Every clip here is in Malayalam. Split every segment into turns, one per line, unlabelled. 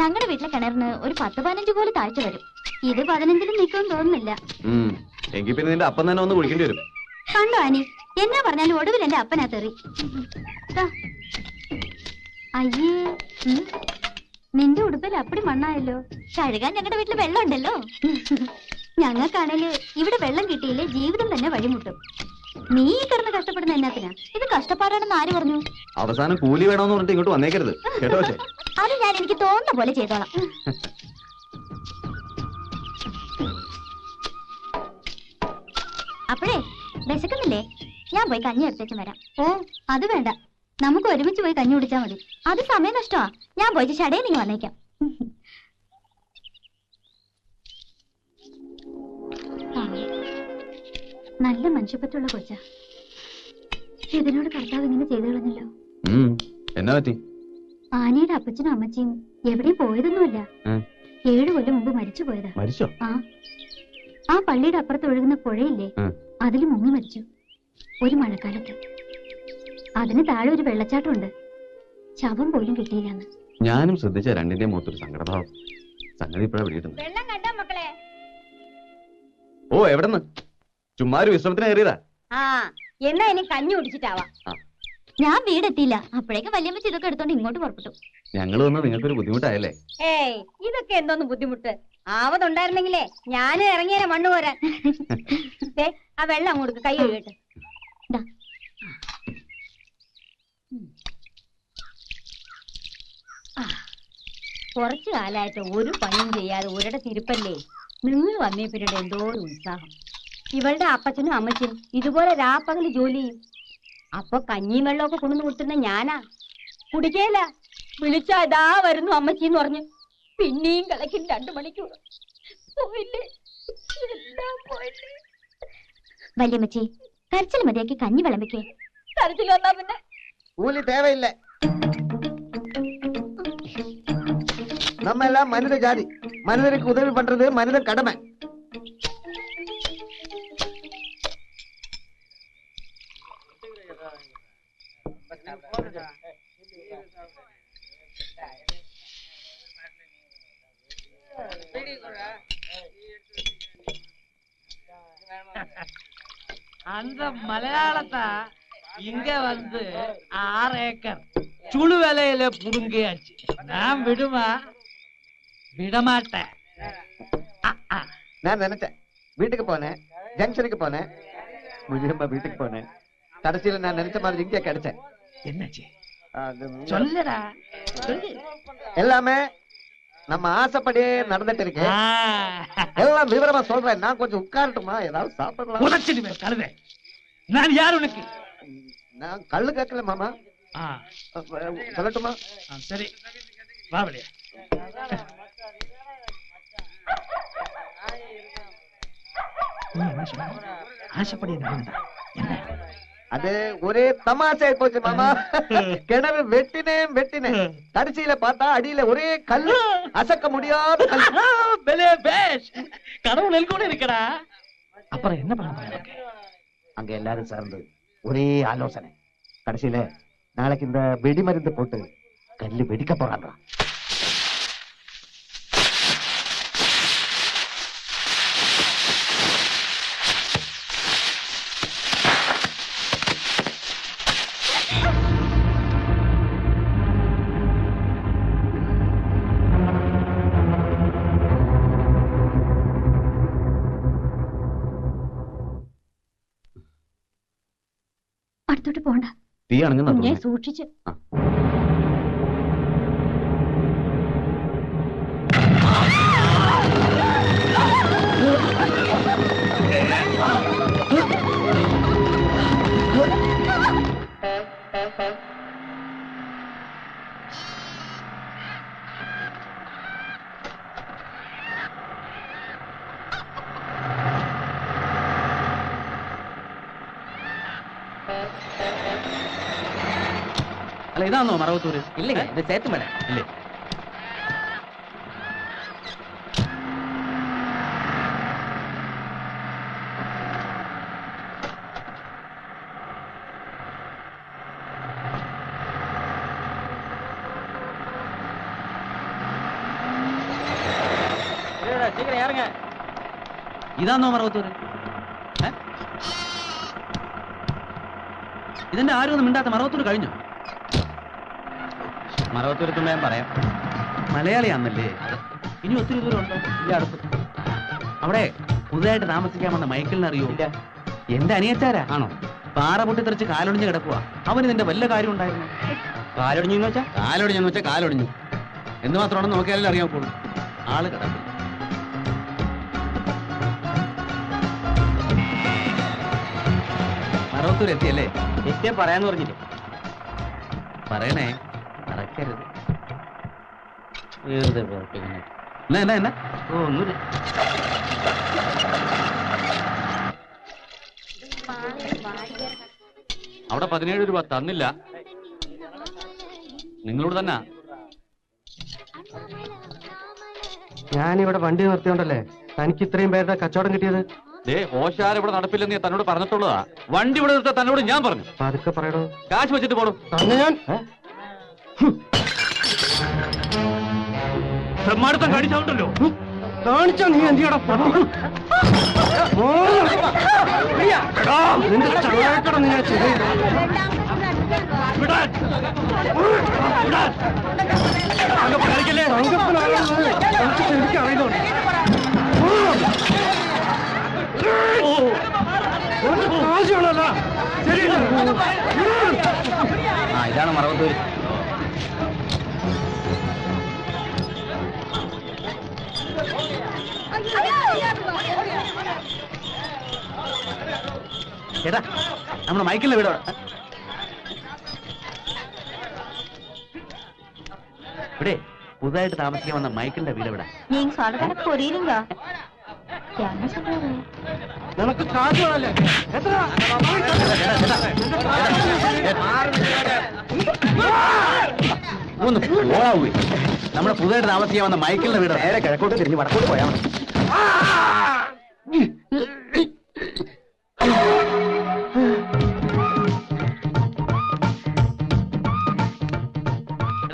ഞങ്ങളുടെ വീട്ടിലെ കിണറിന് ഒരു 10-15 പോലെ താഴ്ച വരും. ഇത് 15-ലും നിൽക്കുമെന്ന് തോന്നുന്നില്ല.
എങ്കിൽ പിന്നെ നിന്റെ അപ്പം തന്നെ ഒന്ന് കുടിക്കേണ്ടി വരും.
കണ്ടോ ആനി, എന്നാ പറഞ്ഞാലും ഒടുവിൽ എന്റെ അപ്പനാ തെറി. അയ്യേ, നിന്റെ ഉടുപ്പിൽ അപ്പടി മണ്ണായല്ലോ. കഴുകാൻ ഞങ്ങളുടെ വീട്ടിൽ വെള്ളം ഉണ്ടല്ലോ. ഞങ്ങൾക്കാണേല് ഇവിടെ വെള്ളം കിട്ടിയില്ലേ ജീവിതം തന്നെ വഴിമുട്ടും. നീ കിടന്ന് കഷ്ടപ്പെടുന്ന എന്നാത്തിനാ? ഇത് കഷ്ടപ്പാടാണെന്ന് ആര് പറഞ്ഞു?
അവസാനം കൂലി വേണമെന്ന് പറഞ്ഞിട്ട് ഇങ്ങോട്ട് വന്നേക്കരുത് കേട്ടോ.
അത് ഞാൻ എനിക്ക് തോന്നുന്ന പോലെ ചെയ്തോളാം. അപ്പോഴേ വിശക്കുന്നില്ലേ? ഞാൻ പോയി കഞ്ഞി എടുത്തേക്ക് വരാം. ഓ അത് വേണ്ട, നമുക്ക് ഒരുമിച്ച് പോയി കഞ്ഞി കുടിച്ചാൽ മതി. അത് സമയം നഷ്ടമാ. ഞാൻ പോയിട്ട് ഷടയെ നിങ്ങൾ വന്നേക്കാം. നല്ല മനുഷ്യപ്പറ്റുള്ള കൊച്ച. ഇതിനോട് കർത്താവ് ഇങ്ങനെ ചെയ്തു കളഞ്ഞല്ലോ.
എന്നാ പറ്റി?
ആനയുടെ അപ്പച്ചനും അമ്മച്ചിയും എവിടെയും പോയതൊന്നുമില്ല. 7 കൊല്ലം മുമ്പ് മരിച്ചു പോയതാ.
മരിച്ചോ?
ആ പള്ളിയുടെ അപ്പുറത്ത് ഒഴുകുന്ന പുഴയില്ലേ, അതിൽ മുങ്ങി മരിച്ചു ഒരു മഴക്കാലത്ത്. അതിന് താഴെ ഒരു വെള്ളച്ചാട്ടമുണ്ട്. ശവം പോലും കിട്ടിയില്ലെന്ന്.
ഞാനും ശ്രദ്ധിച്ച രണ്ടിന്റെ മുഖത്തൊരു സങ്കടഭാവം. സംഗതി ഇപ്പഴാ പിടിയിട്ടുണ്ട്. ഓ എവിടെന്ന്? ചുമ്മാ ഒരു വിശ്രമത്തിന് കയറിയതാ.
എന്നാ ഇനി കഞ്ഞി കുടിച്ചിട്ടാവാ. ഞാൻ വീടെത്തിയില്ല, അപ്പോഴേക്ക് വല്യമ്മച്ചി ഇതൊക്കെ എടുത്തോണ്ട് ഇങ്ങോട്ട് പുറപ്പെട്ടു.
ഞങ്ങൾ വന്ന് നിങ്ങൾക്കൊരു ബുദ്ധിമുട്ടായല്ലേ?
ഏയ് ഇതൊക്കെ എന്തോന്ന് ബുദ്ധിമുട്ട്. ആവതുണ്ടായിരുന്നെങ്കിലേ ഞാനും ഇറങ്ങിയാലേ മണ്ണ് പോരാൻ. ആ വെള്ളം അങ്ങോട്ട് കൈ കഴുകട്ടെ. കുറച്ചു കാലമായിട്ട് ഒരു പണിയും ചെയ്യാതെ ഒരിട തിരുപ്പല്ലേ. നിങ്ങൾ വന്നേ പിന്നീട് എന്തോ ഒരു ഉത്സാഹം. ഇവളുടെ അപ്പച്ചനും അമ്മച്ചനും ഇതുപോലെ രാപ്പകല് ജോലി ചെയ്യും. അപ്പൊ കഞ്ഞിയും വെള്ളമൊക്കെ കൊണ്ടുവന്ന് കൊടുത്തിരുന്ന ഞാനാ കുടിക്കേല. വിളിച്ചാ ഇതാ വരുന്നു അമ്മച്ചിന്ന് പറഞ്ഞു. പിന്നെയും കളക്കും 2 മണിക്കൂർ. പോയില്ലേ, എല്ലാം പോയില്ലേ.
വല്യമ്മച്ചി കരച്ചിൽ മതിയാക്കി കഞ്ഞി വിളമ്പിക്കേ.
കരച്ചിൽ വന്നാ പിന്നെ
കൂലി தேவையில்லை. நம்ம எல்லாம் மனித ஜாதி. மனிதனுக்கு உதவி பண்றது மனித கடமை.
அந்த மலையாளத்தா இங்க வந்து 6 ஏக்கர் சுழு வேலையில புடுங்கியாச்சு. நான் விடுமா? விடமாட்டேன்.
நான் நினைச்சேன் வீட்டுக்கு போனேன், ஜங்ஷனுக்கு போனேன், முனியம்மா வீட்டுக்கு போனேன். கடைசியில நான் நினைச்ச மாதிரி இங்கே கிடைச்சேன்.
என்னாச்சு சொல்லுடா.
எல்லாமே நம்ம ஆசைப்படியே நடந்துட்டு இருக்கு. எல்லாம் விவரமா சொல்றேன். நான் கொஞ்சம் உட்காரட்டுமா? ஏதாவது சாப்பிடலாம்.
கழுத நான் யார் உனக்கு?
நான் கல்லு கேட்கல மாமா. சொல்லட்டுமா?
சரி வா வெளியே. ஆசைப்படி
அது ஒரே தமாஷாய் போச்சு மாமா. கிணறு வெட்டினேன். கடைசியில பார்த்தா அடியில ஒரே கல்லு, அசக்க முடியாத கல்லு.
கடவுள் கூட இருக்கடா. அப்புறம் என்ன பண்ண?
அங்க எல்லாரும் சேர்ந்து ஒரே ஆலோசனை. கடைசியில நாளைக்கு இந்த வெடி மருந்து போட்டு கல்லு வெடிக்க போறாங்க.
അടുത്തോട്ട് പോണ്ട.
തീ ആണെങ്കിൽ
ഞാൻ സൂക്ഷിച്ച്.
അല്ല ഇതാണോ മറവത്തൂര്?
ഇല്ലേ, ഇത് ചേത്തുമല.
ഇല്ലേ? சீக்கிரம் ஏறுங்க.
ഇതാന്നോ മറവത്തൂര്? ഇതിന്റെ ആരും ഒന്നും മിണ്ടാത്ത മറവത്തൂര് കഴിഞ്ഞു. മറവത്തൂരത്തുമ്പോ ഞാൻ പറയാം, മലയാളിയാന്നല്ലേ? ഇനി ഒത്തിരി ദൂരം ഉണ്ടോ? ഈ അടുത്ത് അവിടെ പുതുതായിട്ട് താമസിക്കാൻ വന്ന മൈക്കിളിനെ അറിയോ? എന്റെ അനിയച്ചാരാ. ആണോ? പാറ പൊട്ടിത്തെറിച്ച് കാലൊടിഞ്ഞ് കിടക്കുക. അവന് ഇതിന്റെ വല്ല കാര്യം ഉണ്ടായിരുന്നു?
കാലൊടിഞ്ഞെന്ന് വെച്ചാ?
കാലൊടിഞ്ഞെന്ന് വെച്ചാൽ കാലൊടിഞ്ഞു. എന്ത് മാത്രമാണെന്ന് നോക്കിയാലേ അറിയാൻ പോളൂ. ആള് കിടക്കും. മറവത്തൂർ എത്തിയല്ലേ?
എത്തിയാ പറയാന്ന് പറഞ്ഞില്ലേ?
പറയണേ, മറക്കരുത്.
വെറുതെ പ്രവർത്തിക്കുന്നു.
എന്നാ എന്നാ?
ഓ, ഒന്നുമില്ല.
അവിടെ 17 രൂപ തന്നില്ല. നിങ്ങളോട് തന്നെ.
ഞാനിവിടെ വണ്ടി നിർത്തിയോണ്ടല്ലേ തനിക്ക് ഇത്രയും പേരുടെ കച്ചവടം കിട്ടിയത്?
ഓശാരം ഇവിടെ നടപ്പില്ലെന്ന് ഞാൻ തന്നോട് പറഞ്ഞിട്ടുള്ളതാ. വണ്ടി ഇവിടെ നിർത്താൻ തന്നോട് ഞാൻ പറഞ്ഞു.
പതുക്കെ പറയടോ.
കാശ് വെച്ചിട്ട് പോടും.
തന്നെ ഞാൻ
ബ്രഹ്മാടുത്തം കാണിച്ചോണ്ടല്ലോ.
കാണിച്ചോ നീ എന്തിയടാ? നിന്റെ ചങ്ങായിക്കട നീ
കളിക്കല്ലേ?
ശരിക്കും അറിയുന്നുണ്ട്.
ആ, ഇതാണ് മറവത്തൂര്. ചേട്ടാ, നമ്മുടെ മൈക്കിളിന്റെ വീട് ഇവിടെ പുതുതായിട്ട് താമസിക്കാൻ വന്ന മൈക്കിളിന്റെ വീട് ഇവിടെ.
நீங்க சொல்றத புரியுதுங்க. என்ன சொல்றாரு?
നിനക്ക് കാശ് വേണല്ലേ? എത്ര?
ഒന്ന് പോളാവൂ. നമ്മുടെ പുതുതായിട്ട് താമസിക്കാൻ വന്ന മൈക്കിളിന്റെ വീട് നേരെ കിഴക്കോട്ട് തിരിഞ്ഞ് വടക്കോട്ട് പോയാൽ മതി.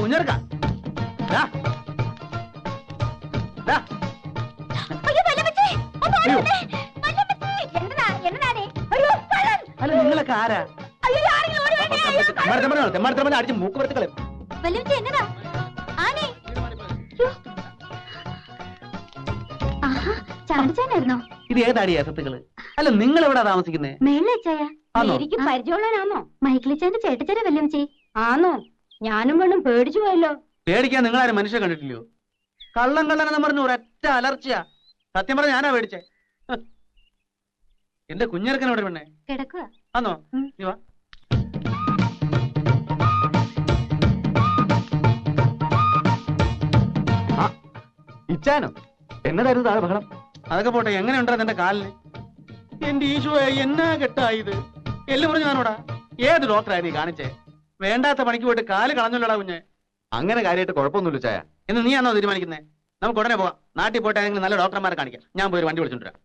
കുഞ്ഞെടുക്ക അല്ല, നിങ്ങളൊക്കെ ആരാ? തെമ്മാടത്തമ്മ അടിച്ച് മൂക്ക് വരത്ത് കളയും.
ചാണ്ടിച്ചാനായിരുന്നോ?
ഇത് ഏതാടി അസത്തുകള്? അല്ല, നിങ്ങൾ എവിടാ താമസിക്കുന്നേ?
മേളിലച്ചായ
എനിക്ക് പരിചയമുള്ളവനാണോ?
മൈക്കിളിച്ചാന്റെ ചേട്ടച്ചാര വല്യമ്മച്ചി.
ആണോ? ഞാനും പെണ്ണും പേടിച്ചു പോയല്ലോ.
പേടിക്കാൻ നിങ്ങളാരും മനുഷ്യ കണ്ടിട്ടില്ലയോ? കള്ളം കള്ളനെന്ന് പറഞ്ഞു ഒരൊറ്റ അലർച്ചയാ. സത്യം പറഞ്ഞ ഞാനാ പേടിച്ചേ. എന്റെ കുഞ്ഞിറക്കനോട് പെണ്ണേ
കിടക്കുക.
ആന്നോ? നീ വാ.
ഇച്ചാനോ? എന്നതായിരുന്നു താഴെ ബഹളം?
അതൊക്കെ പോട്ടെ, എങ്ങനെയുണ്ടോ എന്റെ കാലിന്? എന്റെ ഈശോ, എന്നാ കെട്ടായത്? എല്ലു പറഞ്ഞു ഞാനോടാ. ഏത് ഡോക്ടറാ നീ കാണിച്ചേ? വേണ്ടാത്ത പണിക്ക് പോയിട്ട് കാല് കളഞ്ഞല്ലോടാ കുഞ്ഞെ.
അങ്ങനെ കാര്യമായിട്ട് കുഴപ്പമൊന്നുമില്ല ചായ.
എന്ന് നീ ആണോ തീരുമാനിക്കുന്നേ? നമുക്ക് ഉടനെ പോവാം. നാട്ടിൽ പോയിട്ട് ഏതെങ്കിലും നല്ല ഡോക്ടർമാരെ കാണിക്കാം. ഞാൻ പോയി ഒരു വണ്ടി വിളിച്ചോണ്ടിരാം.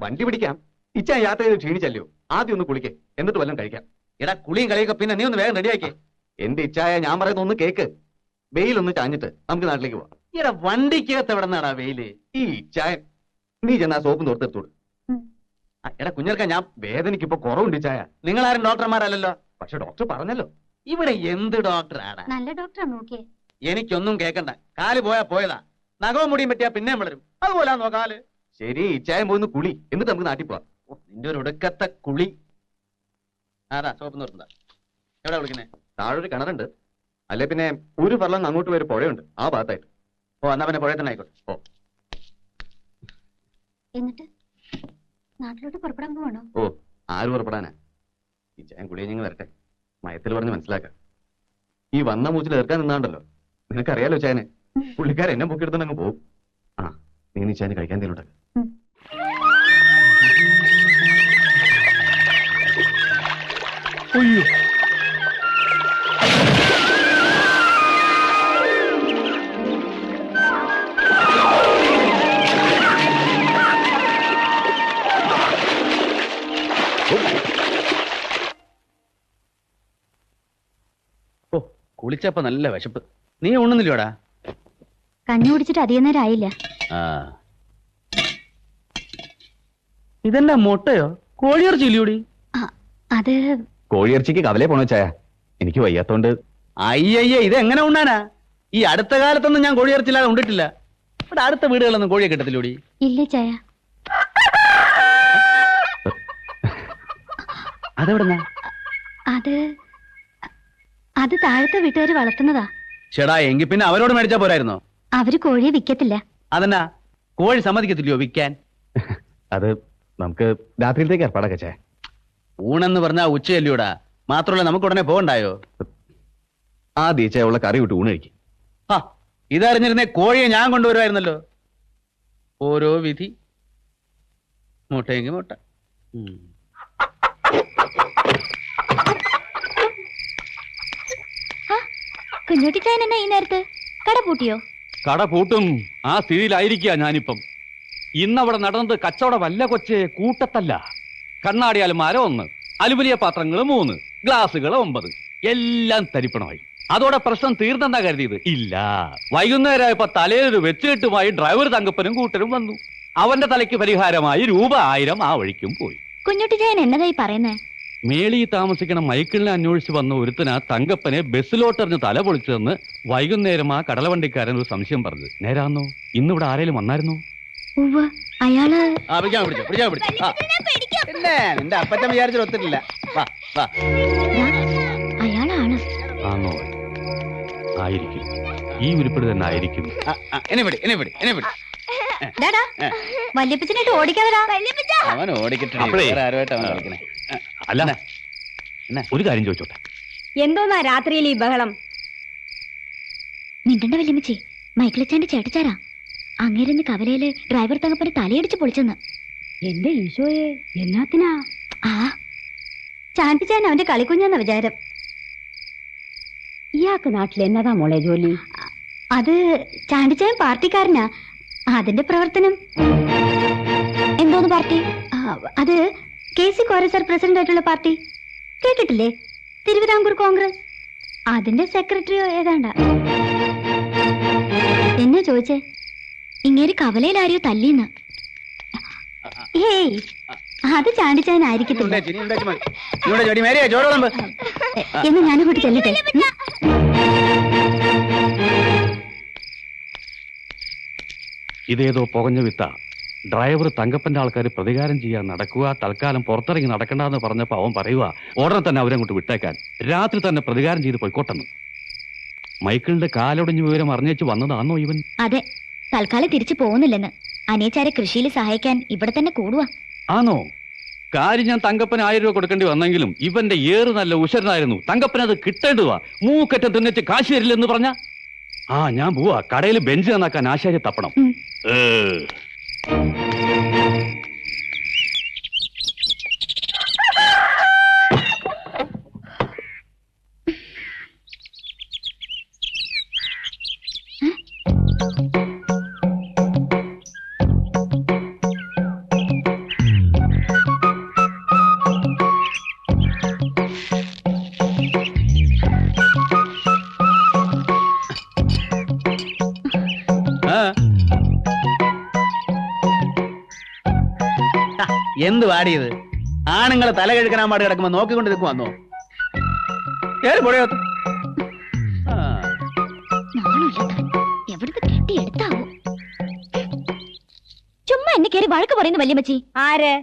വണ്ടി പിടിക്കാം. ഇച്ചാൻ യാത്ര ചെയ്ത് ക്ഷീണിച്ചല്ലോ. ആദ്യം ഒന്ന് കുളിക്കേ, എന്നിട്ട് വല്ലതും കഴിക്കാം.
എടാ, കുളിയും കളിയൊക്കെ പിന്നെ നീ ഒന്ന് വേഗം റെഡിയാക്കേ.
എന്റെ ഇച്ചായ ഞാൻ പറയുന്ന ഒന്ന് കേക്ക്. വെയിലൊന്ന് ചാഞ്ഞിട്ട് നമുക്ക് നാട്ടിലേക്ക് പോവാം.
എടാ, വണ്ടിക്കകത്ത് എവിടെ നിന്നാടാ വെയില്?
ഈ ഇച്ചായ നീ ചെന്നാ സോപ്പും തോർത്തെടുത്തോളൂ.
എടാ കുഞ്ഞർക്ക, ഞാൻ
വേദനയ്ക്ക് ഇപ്പൊ കുറവുണ്ട് ഇച്ചായ.
നിങ്ങളാരും ഡോക്ടർമാരല്ലല്ലോ.
പക്ഷെ ഡോക്ടർ പറഞ്ഞല്ലോ.
ഇവിടെ എന്ത് ഡോക്ടറാടാ?
നല്ല ഡോക്ടറാ നോക്കിയേ.
എനിക്കൊന്നും കേക്കണ്ട. കാല് പോയാ പോയതാ. നഖവും മുടിയും പറ്റിയാ പിന്നെ വളരും. അതുപോലാന്നോ കാല്?
ശരി, ഇച്ചായം പോയിന്ന് കുളി, എന്നിട്ട് നമുക്ക് നാട്ടിൽ പോവാം.
നിന്റെ ഒരു ഒടുക്കത്തെ കുളി. അതാ സോപ്പ് നിർത്തുന്ന. എവിടെ വിളിക്കുന്നേ?
താഴൊരു കിണറുണ്ട്. അല്ലെ പിന്നെ ഒരു ഫർലങ് അങ്ങോട്ട് ഒരു പുഴയുണ്ട്, ആ ഭാഗത്തായിട്ട്.
ഓ, എന്നാ പിന്നെ പുഴയിൽ തന്നെ ആയിക്കോട്ടെ.
ഓ,
എന്നിട്ട് നാട്ടിലോട്ട് പുറപ്പെടാൻ പോവാണോ?
ഓ, ആര് പുറപ്പെടാനാ? ഇച്ചായം കുളിയഞ്ഞ് വരട്ടെ, മയത്തിൽ പറഞ്ഞ് മനസ്സിലാക്കാം. ഈ വന്ന മൂച്ചിൽ ഏർക്കാൻ നിന്നാണ്ടല്ലോ. നിനക്കറിയാലോ ചായനെ, പുള്ളിക്കാരൻ എന്നെ പൊക്കിയെടുത്തോണ്ട് അങ്ങ് പോകും. ആ, നീ ചായന് കഴിക്കാൻ തീരുണ്ടാക്ക.
അയ്യോ,
ഓ, കുളിച്ചപ്പോ നല്ല വിശപ്പ്. നീ ഉണ്ണുന്നില്ലോടാ?
കഞ്ഞി കുടിച്ചിട്ട് അധികം നേരം ആയില്ല.
ആ, ഇതെന്നാ മുട്ടയോ കോഴിയിറച്ചി ഇല്ലൂടി?
അത്
കോഴിയിറച്ചിക്ക് കവലേ പോണോ ചായ? എനിക്ക് വയ്യാത്തോണ്ട്.
അയ്യയ്യേ, ഇതെങ്ങനെ ഉണ്ടാനാ? ഈ അടുത്ത കാലത്തൊന്നും ഞാൻ കോഴിയിറച്ചില്ലാതെ ഉണ്ടിട്ടില്ല. ഇവിടെ അടുത്ത വീടുകളൊന്നും കോഴിയെ കിട്ടത്തില്ലൂടി.
ഇല്ലേ ചായ?
അതെവിടെന്നാ?
അത് താഴത്തെ വീട്ടുകാർ വളർത്തുന്നതാ.
ചേടാ, എങ്കിൽ പിന്നെ അവരോട് മേടിച്ചാ പോരായിരുന്നോ?
അവര് കോഴിയെ വിൽക്കത്തില്ല.
അതെന്നാ, കോഴി സമ്മതിക്കത്തില്ലയോ വിൽക്കാൻ?
അത് നമുക്ക് രാത്രിയിലത്തേക്ക് ഏർപ്പാടൊക്കെ ചായ.
ഊണെന്ന് പറഞ്ഞാ ഉച്ചയല്ലൂടാ. മാത്രമല്ല നമുക്ക് ഉടനെ പോകണ്ടായോ?
ആദ്യം ചായ ഉള്ള കറി വിട്ട് ഊണ് കഴിക്കും.
ആ, ഇതറിഞ്ഞിരുന്നേ കോഴിയെ ഞാൻ കൊണ്ടുവരുമായിരുന്നല്ലോ. ഓരോ വിധി. മുട്ടയെങ്കിൽ മുട്ട.
കുഞ്ഞുട്ടി ചായൻ എന്നാ ഈ നേരത്ത് കട പൂട്ടിയോ?
കട പൂട്ടും ആ സ്ഥിതിയിലായിരിക്കുക ഞാനിപ്പം. ഇന്നവിടെ നടന്നത് കച്ചവടമല്ല കൊച്ചേ, കൂട്ടത്തല്ല. കണ്ണാടി അലമാര 1, അലുമിനിയ പാത്രങ്ങൾ 3, ഗ്ലാസുകൾ 9, എല്ലാം തരിപ്പണമായി. അതോടെ പ്രശ്നം തീർന്നെന്നാ കരുതിയത്? ഇല്ല. വൈകുന്നേരമായപ്പോ തലയിലൊരു വെച്ചുകെട്ടുമായി ഡ്രൈവർ തങ്കപ്പനും കൂട്ടരും വന്നു. അവന്റെ തലയ്ക്ക് പരിഹാരമായി രൂപ 1000 ആ വഴിക്കും പോയി.
കുഞ്ഞുട്ടി ചായൻ എന്നതായി പറയുന്നേ?
മേളി താമസിക്കണം മൈക്കിളിനെ അന്വേഷിച്ച് വന്ന ഒരുത്തനാ തങ്കപ്പനെ ബസ്സിലോട്ടെറിഞ്ഞ് തല പൊളിച്ചതെന്ന് വൈകുന്നേരം ആ കടലവണ്ടിക്കാരൻ ഒരു സംശയം പറഞ്ഞു. നേരാന്നോ? ഇന്നിവിടെ ആരേലും വന്നായിരുന്നോ?
അയാള്
നിന്റെ അപ്പച്ചൻ വിചാരിച്ചിട്ട് ഒത്തിട്ടില്ല.
അയാളാണ്.
ആണോ? ആയിരിക്കും. ഈ ഉരുപ്പിടി തന്നെ ആയിരിക്കും.
വല്യപ്പച്ചനായിട്ട് ഓടിക്കാതെടാ.
അവൻ ഓടിക്കട്ടെ.
അല്ല, ഒരു കാര്യം ചോദിച്ചോട്ടെ.
എന്തോന്നാ രാത്രിയിൽ ഈ ബഹളം?
മിണ്ടണ്ട വല്യമ്മച്ചി, മൈക്കിളിച്ചാന്റെ ചേട്ടച്ചാരാ. അങ്ങേരുന്ന് കവലയില് ഡ്രൈവർ തങ്കപ്പനെ തലയടിച്ച് പൊളിച്ചെന്ന്.
എന്റെ ഈശോയെ, എന്നാത്തിനാ?
ചാണ്ടിച്ചാൻ അവന്റെ കളിക്കുഞ്ഞെന്ന വിചാരം.
ഇയാൾക്ക് നാട്ടിൽ എന്നതാ മോളെ ജോലി?
അത് ചാണ്ടിച്ചാൻ പാർട്ടിക്കാരനാ. അതിന്റെ പ്രവർത്തനം. എന്തോന്ന് പാർട്ടി? അത് KC കോരസർ പ്രസിഡന്റ് ആയിട്ടുള്ള പാർട്ടി കേട്ടിട്ടില്ലേ? തിരുവിതാംകൂർ കോൺഗ്രസ്. അതിന്റെ സെക്രട്ടറിയോ ഏതാണ്ടാ. എന്നാ ചോദിച്ചേ? ഇങ്ങേര് കവലയിൽ ആരെയോ തല്ലിന്ന്. ഏയ്, അത് ചാണ്ടിച്ചാനായിരിക്കത്തില്ല. എന്ന് ഞാനിങ്ങോട്ട് ചെല്ലട്ടെ.
ഇതേതോ പുകഞ്ഞ വിത്ത. ഡ്രൈവർ തങ്കപ്പന്റെ ആൾക്കാർ പ്രതികാരം ചെയ്യാൻ നടക്കുക, തൽക്കാലം പുറത്തിറങ്ങി നടക്കണ്ടെന്ന് പറഞ്ഞപ്പോ അവൻ പറയുക ഉടനെ തന്നെ അവരങ്ങോട്ട് വിട്ടേക്കാൻ, രാത്രി തന്നെ പ്രതികാരം ചെയ്ത് പോയിക്കോട്ടെന്ന്. മൈക്കിളിന്റെ കാലൊടിഞ്ഞ വിവരം അറിഞ്ഞേച്ച് വന്നതാണോ ഇവൻ?
അതെ, തൽക്കാലം തിരിച്ചു പോകുന്നില്ലെന്ന്. അനിയച്ചാരെ കൃഷിയിൽ സഹായിക്കാൻ ഇവിടെ തന്നെ കൂടുക.
ആണോ? കാര്യം ഞാൻ തങ്കപ്പന് 1000 രൂപ കൊടുക്കേണ്ടി വന്നെങ്കിലും ഇവന്റെ ഏറ് നല്ല ഉശരനായിരുന്നു. തങ്കപ്പന് അത് കിട്ടേണ്ടതാ. മൂക്കറ്റം തിന്നിട്ട് കാശ് തരില്ലെന്ന് പറഞ്ഞ ഞാൻ പോവാ. കടയിൽ ബെഞ്ച് നന്നാക്കാൻ ആശാര്യ തപ്പണം.
എന്ത് വാടിയത്? ആണുങ്ങളെ തല കഴുകനാൻ പാട് കിടക്കുമ്പോ നോക്കിക്കൊണ്ട് നിൽക്കും വന്നോ?
എവിടുന്ന് കെട്ടിയെടുത്താവോ? ചുമ്മാ എന്നെ കയറി വഴക്ക് പറയുന്നു വല്യമ്മച്ചി.
ആര്?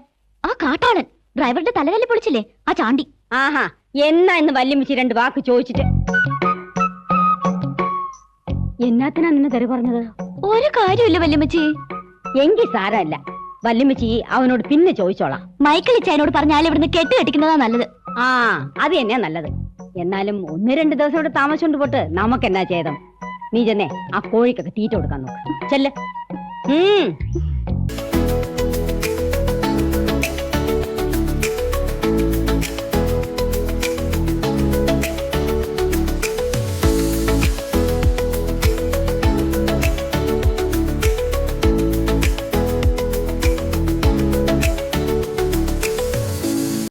ആ കാട്ടാളൻ ഡ്രൈവറുടെ തലതല്ലി പൊളിച്ചില്ലേ, ആ ചാണ്ടി.
ആഹാ, എന്നാ ഇന്ന് വല്യമ്മച്ചി 2 വാക്ക് ചോദിച്ചിട്ട് എന്നാത്തിനാ നിന്നെ തെറി പറഞ്ഞത്?
ഒരു കാര്യമില്ല വല്യമ്മച്ചി.
എങ്കിൽ സാരമല്ല, വല്യമ്മച്ചി അവനോട് പിന്നെ ചോദിച്ചോളാം.
മൈക്കിൾ ഇച്ചായനോട് പറഞ്ഞാൽ ഇവിടുന്ന് കെട്ടിക്കെട്ടിക്കുന്നതാ നല്ലത്.
അത് തന്നെയാ നല്ലത്. എന്നാലും 1-2 ദിവസം ഇവിടെ താമസിച്ചോണ്ട് പോട്ട് നമുക്കെന്നാ ചെയ്തം. നീ ചെന്നേ ആ കോഴിക്കൊക്കെ തീറ്റ കൊടുക്കാൻ നോക്ക്. ചെല്ല്.